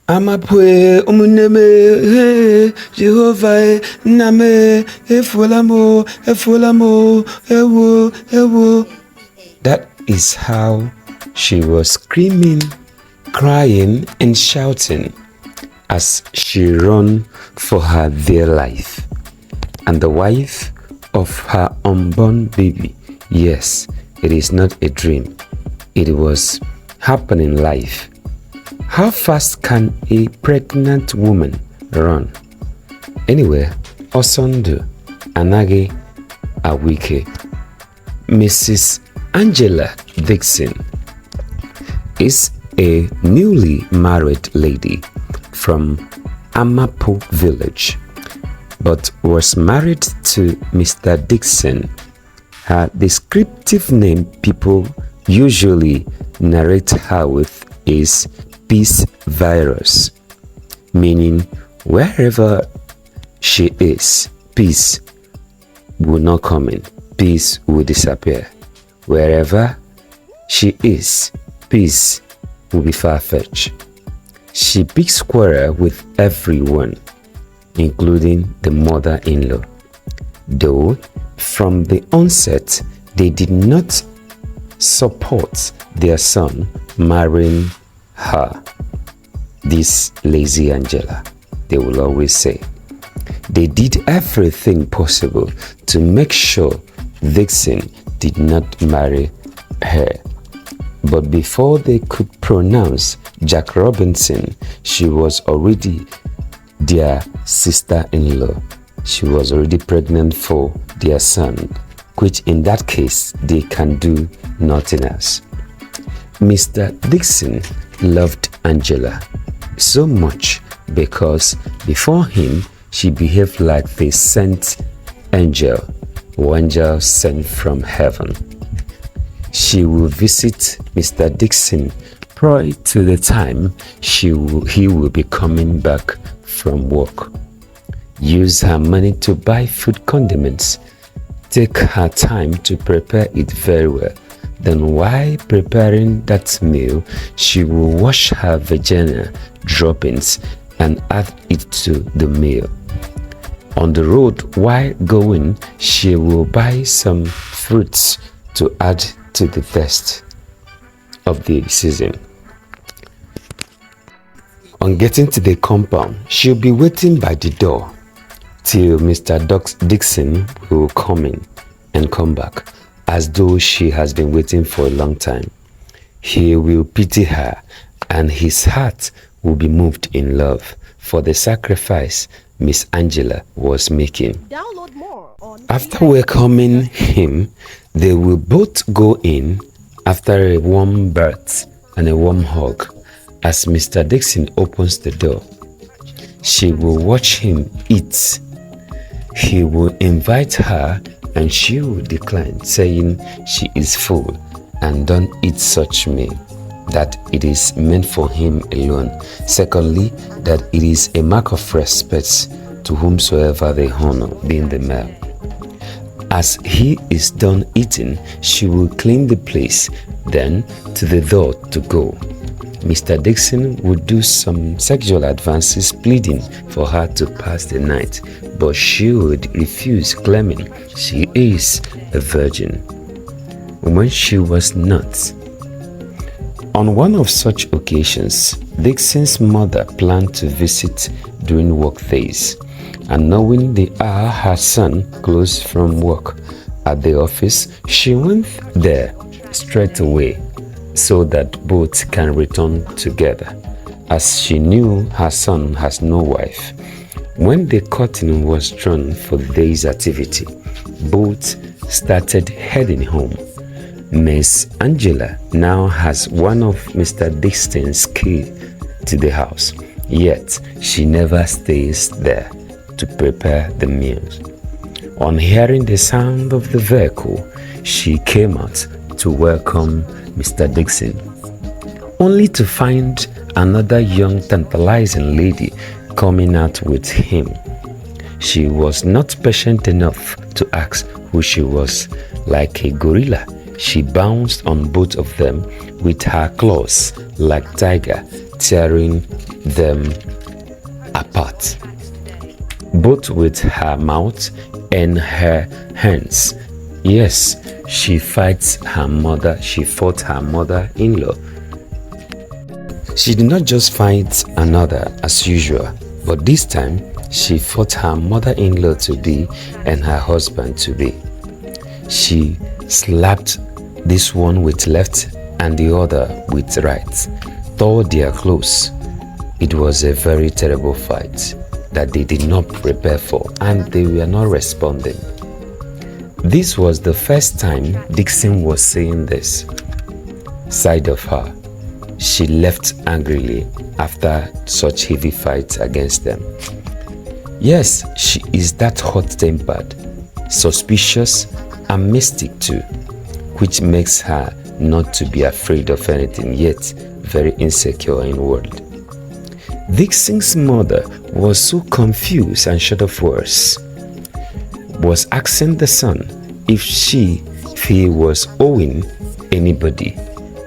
Amapwe umuneme Jehovah name efulamo ewo. That is how she was screaming, crying and shouting as she ran for her dear life. And the wife of her unborn baby, yes, it is not a dream, it was happening live. How fast can a pregnant woman run? Anyway, Osondu Anage Awike, Mrs. Angela Dixon is a newly married lady from Amapo village, but was married to Mr. Dixon. Her descriptive name people usually narrate her with is Peace Virus, meaning wherever she is, peace will not come in, peace will disappear. Wherever she is, peace will be far-fetched. She picks quarrel with everyone, including the mother-in-law. Though from the onset, they did not support their son marrying her, this lazy Angela, they will always say. They did everything possible to make sure Dixon did not marry her. But before they could pronounce Jack Robinson, she was already their sister-in-law. She was already pregnant for their son, which in that case, they can do nothing else. Mr. Dixon loved Angela so much because before him, she behaved like the sent angel, or angel sent from heaven. She will visit Mr. Dixon prior to the time he will be coming back from work. Use her money to buy food condiments. Take her time to prepare it very well. Then while preparing that meal, she will wash her vagina droppings and add it to the meal. On the road while going, she will buy some fruits to add to the taste of the season. On getting to the compound, she'll be waiting by the door till Mr. Dixon will come in and come back, as though she has been waiting for a long time. He will pity her, and his heart will be moved in love for the sacrifice Miss Angela was making. Download more on After welcoming him, they will both go in after a warm bath and a warm hug. As Mr. Dixon opens the door, she will watch him eat. He will invite her and she will decline, saying she is full and don't eat such meal, that it is meant for him alone. Secondly, that it is a mark of respect to whomsoever they honor, being the male. As he is done eating, she will clean the place, then to the door to go. Mr. Dixon would do some sexual advances, pleading for her to pass the night, but she would refuse, claiming she is a virgin, when she was not. On one of such occasions, Dixon's mother planned to visit during work days, and knowing the hour her son closed from work at the office, she went there straight away so that both can return together, as she knew her son has no wife. When the curtain was drawn for the day's activity, both started heading home. Miss Angela now has one of Mr. Dixon's keys to the house, yet she never stays there to prepare the meals. On hearing the sound of the vehicle, she came out to welcome Mr. Dixon, only to find another young tantalizing lady coming out with him. She was not patient enough to ask who she was. Like a gorilla, she bounced on both of them with her claws like tiger, tearing them apart, both with her mouth and her hands. Yes, she fought her mother-in-law. She did not just fight another as usual, but this time she fought her mother-in-law to be and her husband to be. She slapped this one with left and the other with right, tore their clothes. It was a very terrible fight that they did not prepare for, and they were not responding. This was the first time Didnt was saying this side of her. She left angrily after such heavy fights against them. Yes, she is that hot-tempered, suspicious, and mystic too, which makes her not to be afraid of anything, yet very insecure in world. Didnt's mother was so confused and short of words, was asking the son if he was owing anybody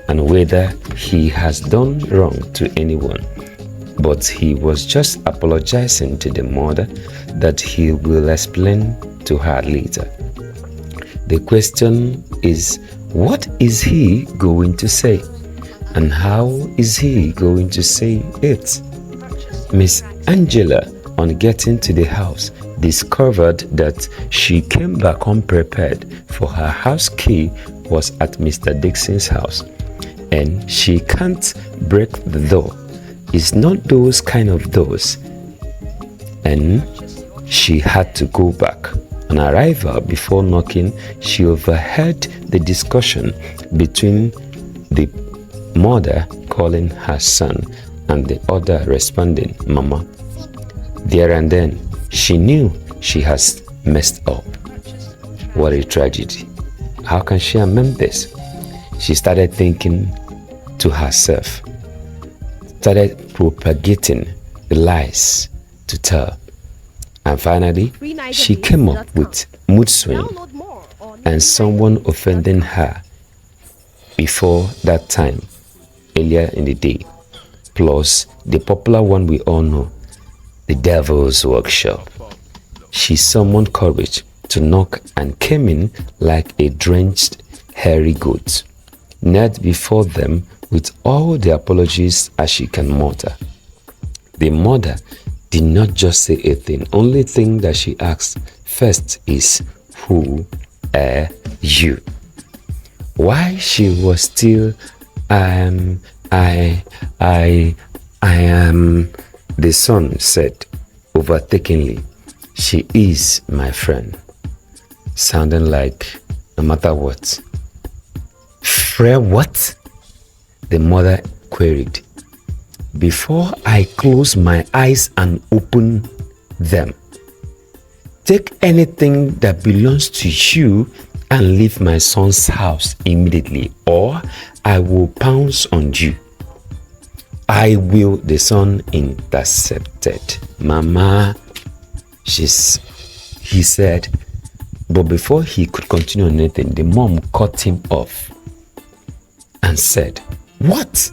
and whether he has done wrong to anyone, but he was just apologizing to the mother that he will explain to her later. The question is, what is he going to say, and how is he going to say it? Miss Angela, on getting to the house, discovered that she came back unprepared, for her house key was at Mr. Didnt's house, and she can't break the door. It's not those kind of doors, and she had to go back. On arrival, before knocking, she overheard the discussion between the mother calling her son and the other responding, "Mama." There and then, she knew she has messed up. What a tragedy. How can she amend this? She started thinking to herself, started propagating the lies to tell. And finally, she came up with mood swing and someone offending her before that time, earlier in the day, plus the popular one we all know, the devil's workshop. She summoned courage to knock and came in like a drenched hairy goat, knelt before them with all the apologies as she can mutter. The mother did not just say a thing. Only thing that she asked first is, "Who are you?" Why she was still, I am, the son said overtakingly, "She is my friend," sounding like no matter what. "Friend what?" the mother queried. "Before I close my eyes and open them, take anything that belongs to you and leave my son's house immediately, or I will pounce on you." "I will," the son intercepted. "Mama," he said, but before he could continue anything, the mom cut him off and said, "What?"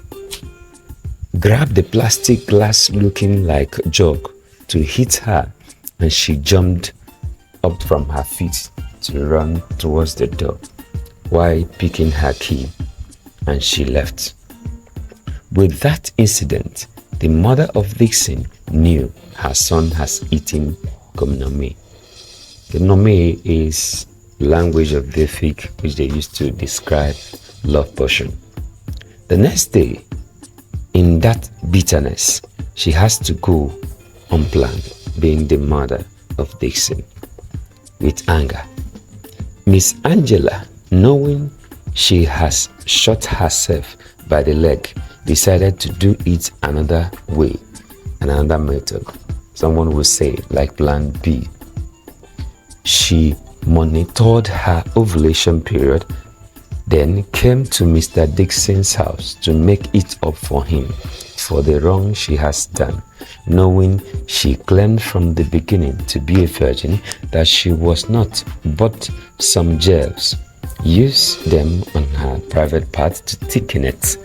Grabbed the plastic glass looking like jug to hit her, and she jumped up from her feet to run towards the door while picking her key, and she left. With that incident, the mother of Didnt knew her son has eaten gomnome. Gomnome is language of the fig which they used to describe love potion. The next day, in that bitterness, she has to go unplanned, being the mother of Didnt, with anger. Miss Angela, knowing she has shot herself by the leg, decided to do it another way, another method. Someone would say like plan B. She monitored her ovulation period, then came to Mr. Didnt's house to make it up for him for the wrong she has done, knowing she claimed from the beginning to be a virgin that she was not, but some gels, used them on her private part to thicken it.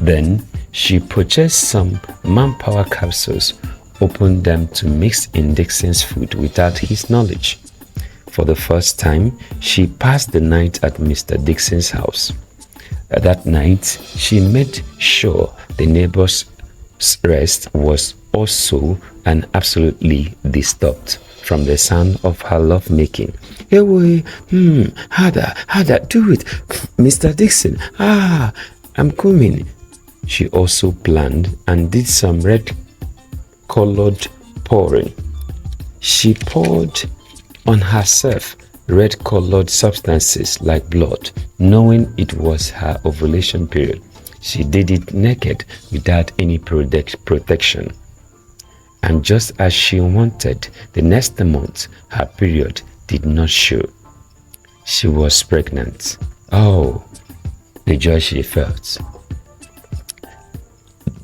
Then she purchased some manpower capsules, opened them to mix in Dixon's food without his knowledge. For the first time, she passed the night at Mr. Dixon's house. That night, she made sure the neighbor's rest was also and absolutely disturbed from the sound of her lovemaking. Hey, harder, do it. Mr. Dixon, I'm coming. She also planned and did some red-colored pouring. She poured on herself red-colored substances like blood, knowing it was her ovulation period. She did it naked without any protection. And just as she wanted, the next month her period did not show. She was pregnant. Oh, the joy she felt.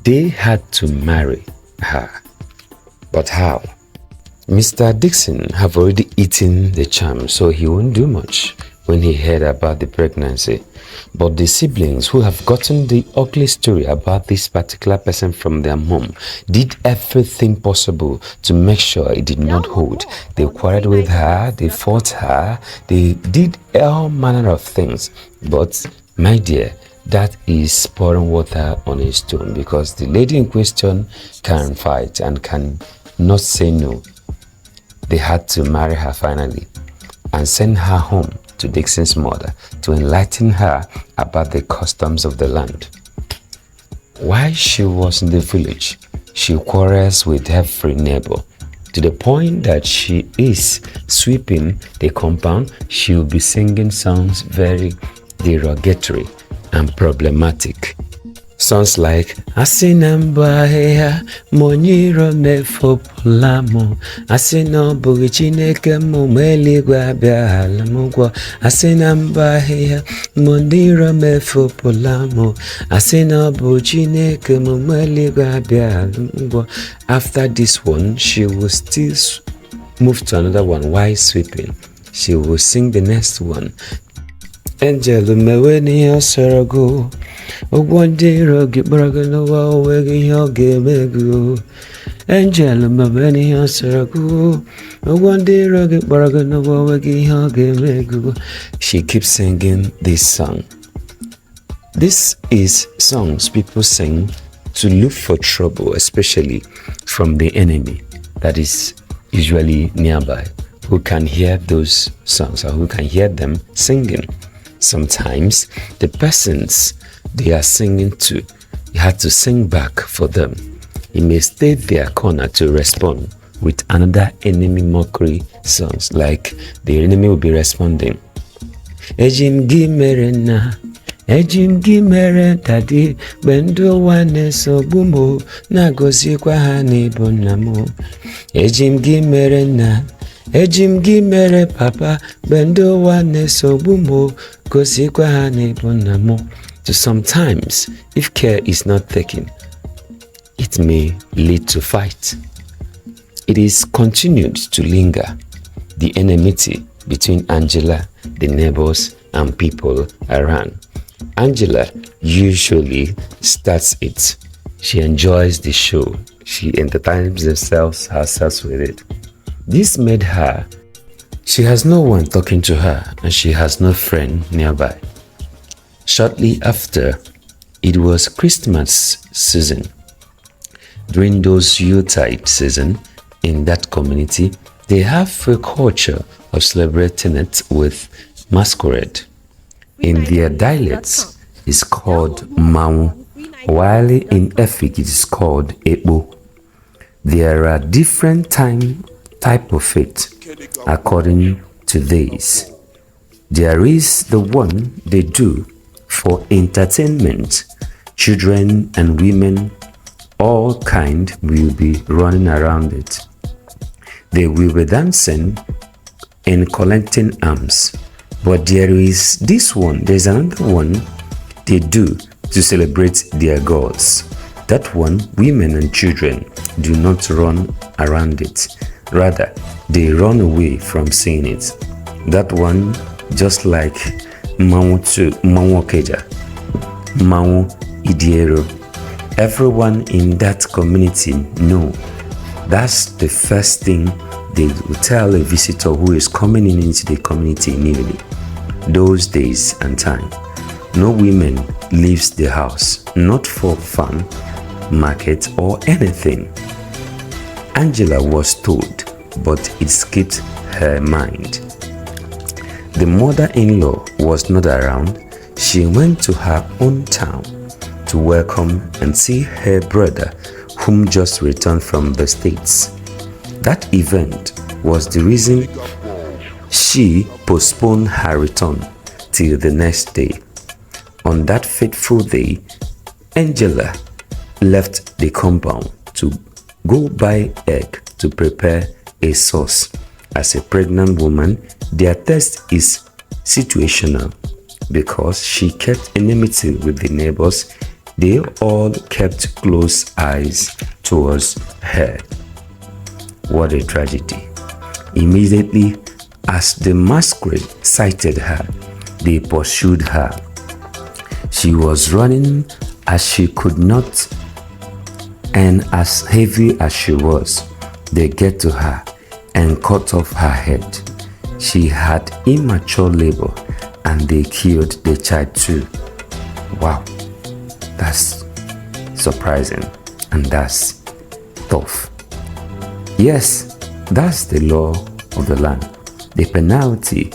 They had to marry her. But how? Mr. Dixon have already eaten the charm, so he won't do much when he heard about the pregnancy. But the siblings who have gotten the ugly story about this particular person from their mom did everything possible to make sure it did not hold. They quarreled with her, they fought her, they did all manner of things. But my dear, that is pouring water on a stone, because the lady in question can fight and can not say no. They had to marry her finally and send her home to Dixon's mother to enlighten her about the customs of the land. While she was in the village, she quarrels with every neighbor, to the point that she is sweeping the compound. She will be singing songs very derogatory and problematic. Songs like Asinamba heya monyiro mefopulamo Asino bugi chineke mumeli gwa biala mugwa Asinamba heya monyiro mefopulamo Asino bugi chineke mumeli gwa biala mugwa. After this one, she will still move to another one while sweeping. She will sing the next one. Angel meweni osarago Ogwandiro gibraganowa wegi yoge megu. Angel meweni osarago Ogwandiro gibraganowa wegi yoge megu. She keeps singing this song. This is songs people sing to look for trouble, especially from the enemy that is usually nearby, who can hear those songs or who can hear them singing. Sometimes the persons they are singing to, you have to sing back for them. You may stay their corner to respond with another enemy mockery songs, like the enemy will be responding. Ejim gimerena, ejim gimere tadi, bendo wane sobumo, nagosi kwa hani bonamo. Ejim gimerena, ejim gimere papa, bendo wane sobumo, gosi kwa hani bonamo. So sometimes, if care is not taken, it may lead to fight. It is continued to linger, the enmity between Angela, the neighbors, and people around. Angela usually starts it. She enjoys the show. She entertains herself with it. This made her, she has no one talking to her, and she has no friend nearby. Shortly after, it was Christmas season. During those Yuletide season, in that community, they have a culture of celebrating it with masquerade. In their dialects, it's called Mau, while in Efik it is called Ebo. There are different type of it according to this. There is the one they do for entertainment. Children and women, all kind, will be running around it. They will be dancing and collecting alms. But there is this one, there's another one they do to celebrate their gods. That one, women and children do not run around it. Rather, they run away from seeing it. That one, just like Mawu Keja, Mawu Idiero, everyone in that community know. That's the first thing they will tell a visitor who is coming into the community newly. Those days and time, no women leaves the house, not for fun, market or anything. Angela was told, but it skipped her mind. The mother-in-law was not around. She went to her own town to welcome and see her brother, whom just returned from the States. That event was the reason she postponed her return till the next day. On that fateful day, Angela left the compound to go buy egg to prepare a sauce. As a pregnant woman, their test is situational because she kept enmity with the neighbors. They all kept close eyes towards her. What a tragedy. Immediately, as the masquerade sighted her, they pursued her. She was running as she could not, and as heavy as she was, they get to her and cut off her head. She had immature labor and they killed the child too. Wow, that's surprising and that's tough. Yes, that's the law of the land. The penalty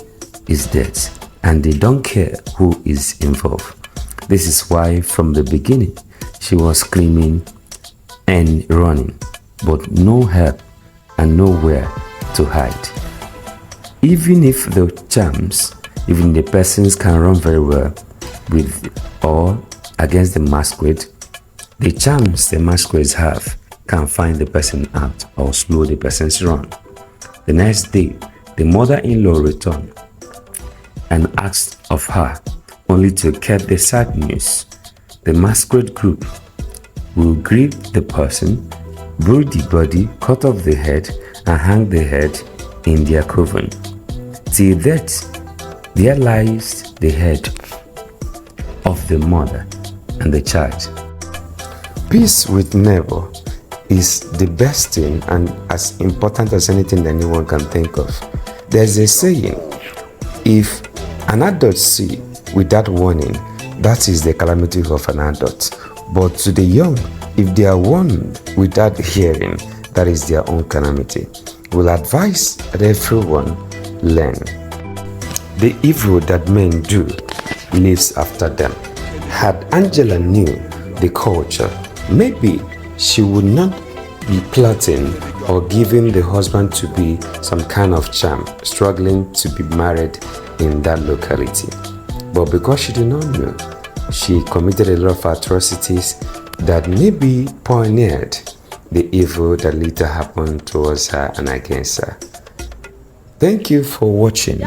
is death and they don't care who is involved. This is why from the beginning she was screaming and running, but no help and nowhere to hide. Even if the charms, even the persons can run very well with or against the masquerade, the charms the masquerades have can find the person out or slow the person's run. The next day, the mother-in-law returned and asked of her, only to get the sad news. The masquerade group will grieve the person, brew the body, cut off the head, and hang the head in their coven. Till that, there lies the head of the mother and the child. Peace with neighbor is the best thing and as important as anything that anyone can think of. There's a saying, if an adult see without warning, that is the calamity of an adult. But to the young, if they are warned without hearing, that is their own calamity. We'll advise that everyone learn. The evil that men do lives after them. Had Angela knew the culture, maybe she would not be plotting or giving the husband to be some kind of charm, struggling to be married in that locality. But because she did not know, she committed a lot of atrocities that maybe pioneered the evil that later happened towards her and against her. Thank you for watching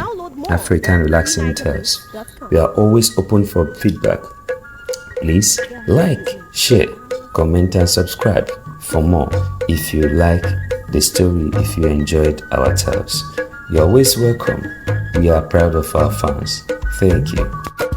African Relaxing Tales. We are always open for feedback. Please like, share, comment and subscribe for more if you like the story, if you enjoyed our tales. You're always welcome. We are proud of our fans. Thank you.